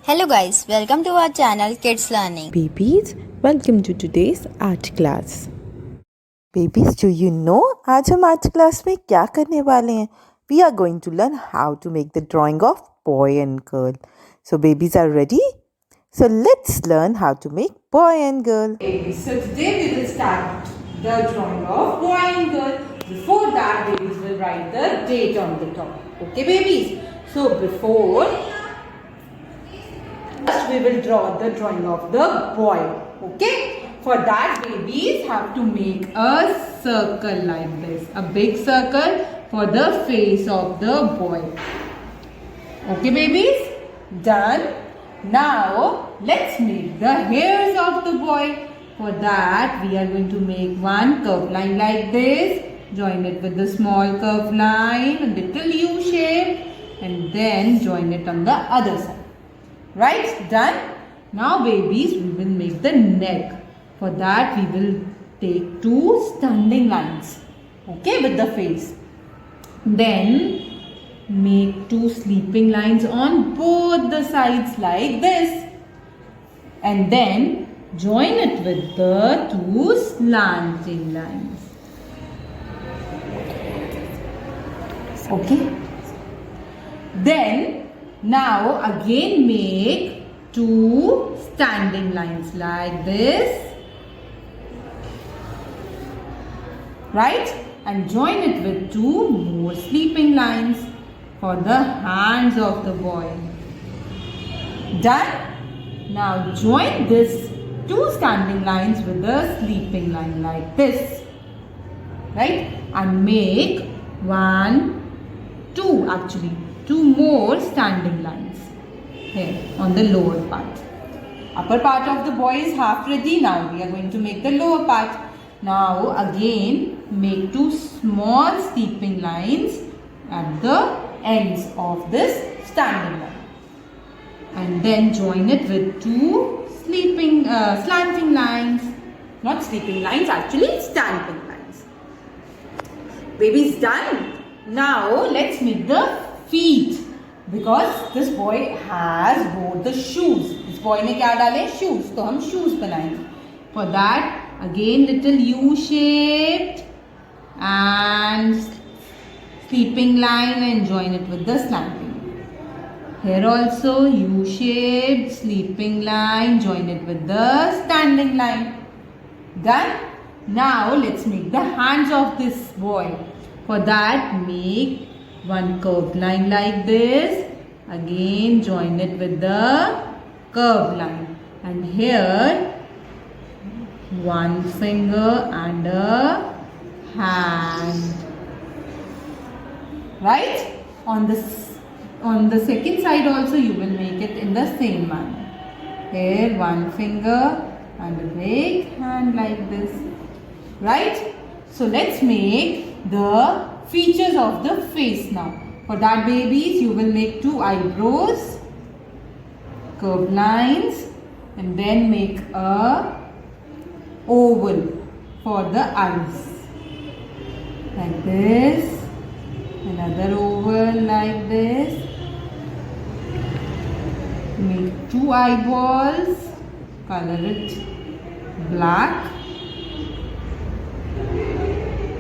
Hello guys, welcome to our channel Kids Learning. Babies, welcome to today's art class. Babies, do you know आज हम art class में क्या करने वाले हैं? We are going to learn how to make the drawing of boy and girl. So babies are ready? So let's learn how to make boy and girl. So today we will start the drawing of boy and girl. Before that, babies will write the date on the top. Okay, babies? So before, first we will draw the drawing of the boy. Okay? For that, babies have to make a circle like this. A big circle for the face of the boy. Okay, babies? Done. Now, let's make the hairs of the boy. For that, we are going to make one curved line like this. Join it with the small curved line, a little U shape, and then join it on the other side. Right? Done? Now, babies, we will make the neck. For that, we will take two standing lines. Okay, with the face. Then, make two sleeping lines on both the sides like this. And then, join it with the two slanting lines. Okay. Then, now again make two standing lines like this. Right? And join it with two more sleeping lines for the hands of the boy. Done? Now join this two standing lines with a sleeping line like this. Right? And make two more standing lines here on the lower part. Upper part of the boy is half ready. Now we are going to make the lower part. Now again make two small sleeping lines at the ends of this standing line. And then join it with two slanting lines. Not sleeping lines, actually standing lines. Baby's done. Now let's make the feet. Because this boy has both the shoes. इस boy ने क्या डाले? Shoes. तो हम shoes बनाएंगे. For that, again little U shaped and sleeping line and join it with the slanting. Here also U shaped sleeping line, join it with the standing line. Done? Now let's make the hands of this boy. For that, make one curved line like this. Again, join it with the curved line. And here, one finger and a hand. Right? On the second side also, you will make it in the same manner. Here, one finger and a big hand like this. Right? So, let's make the features of the face now. For that, babies, you will make two eyebrows, curved lines, and then make a oval for the eyes. Like this. Another oval like this. Make two eyeballs. Color it black.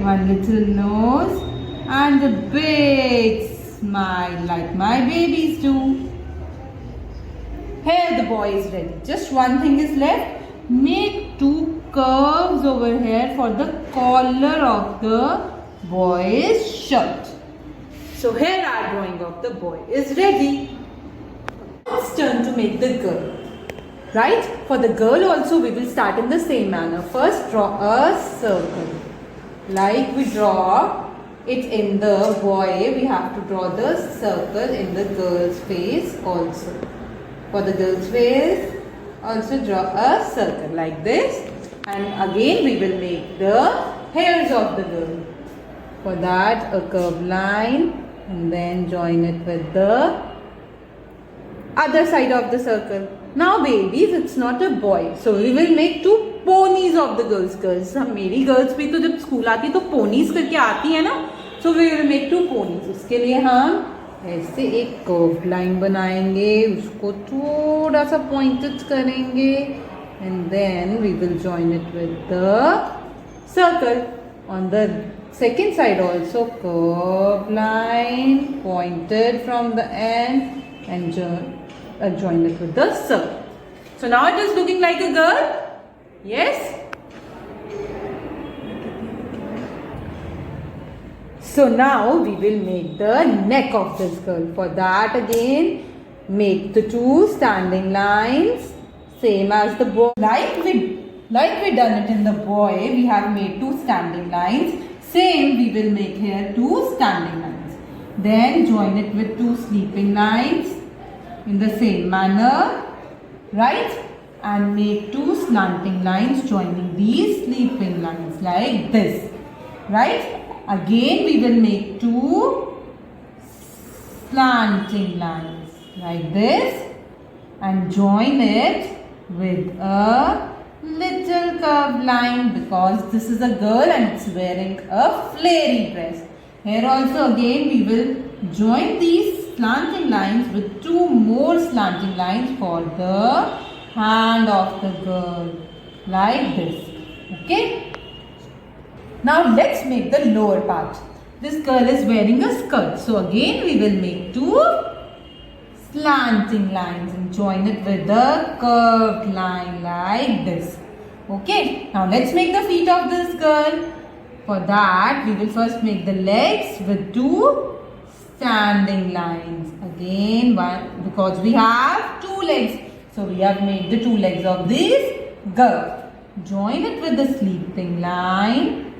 One little nose and a big smile like my babies do. Here the boy is ready. Just one thing is left. Make two curves over here for the collar of the boy's shirt. So here our drawing of the boy is ready. It's turn to make the girl. Right? For the girl also we will start in the same manner. First draw a circle. Like we draw it in the boy, we have to draw the circle in the girl's face also. For the girl's face, also draw a circle like this. And again we will make the hairs of the girl. For that, a curved line and then join it with the other side of the circle. Now babies, it's not a boy. So we will make two ponies of the girls. मेरी girls भी तो जब school आती है तो ponies करके आती है ना. So we will make two ponies. उसके लिए हम ऐसे एक कर्व लाइन बनाएंगे, उसको थोड़ा सा पॉइंटेड करेंगे and then we will join it with the circle. On the second side also curve line pointed from the end and join it with the circle. So now it is looking like a girl. Yes. So now we will make the neck of this girl. For that again make the two standing lines same as the boy. Like we done it in the boy, we have made two standing lines. Same we will make here two standing lines. Then join it with two sleeping lines in the same manner, right? And make two slanting lines joining these sleeping lines like this, right? Again we will make two slanting lines like this and join it with a little curved line because this is a girl and it's wearing a flary dress. Here also again we will join these slanting lines with two more slanting lines for the hand of the girl like this. Okay. Now let's make the lower part. This girl is wearing a skirt. So again we will make two slanting lines and join it with a curved line like this. Okay, now let's make the feet of this girl. For that we will first make the legs with two standing lines. Again one, because we have two legs. So we have made the two legs of this girl. Join it with the sleeping line.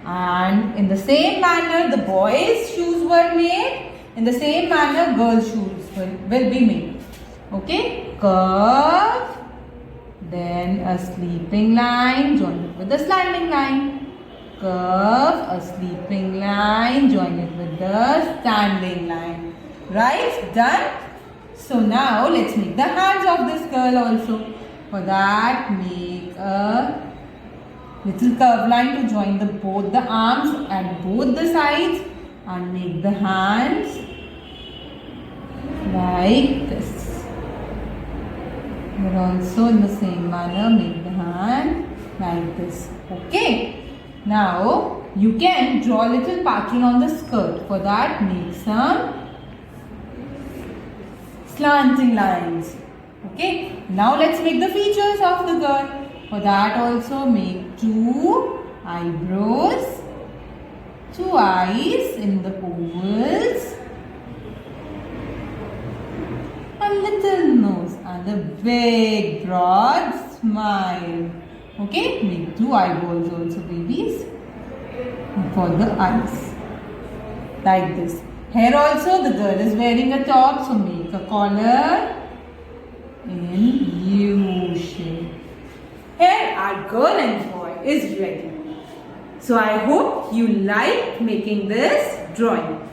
And in the same manner the boys' shoes were made. In the same manner, girls' shoes will be made. Okay, curve, then a sleeping line, join it with the slanting line. Curve, a sleeping line, join it with the standing line. Right, done. So now let's make the hands of this girl also. For that, make a little curve line to join both the arms at both the sides. And make the hands like this. And also in the same manner make the hand like this. Okay. Now you can draw a little pattern on the skirt. For that make some slanting lines. Okay. Now let's make the features of the girl. For that also make two eyebrows, two eyes in the ovals, a little nose and a big broad smile. Okay, make two eyeballs also, babies, for the eyes like this. Here also the girl is wearing a top, so make a collar in U shape. Here our girl and boy is ready. So I hope you like making this drawing.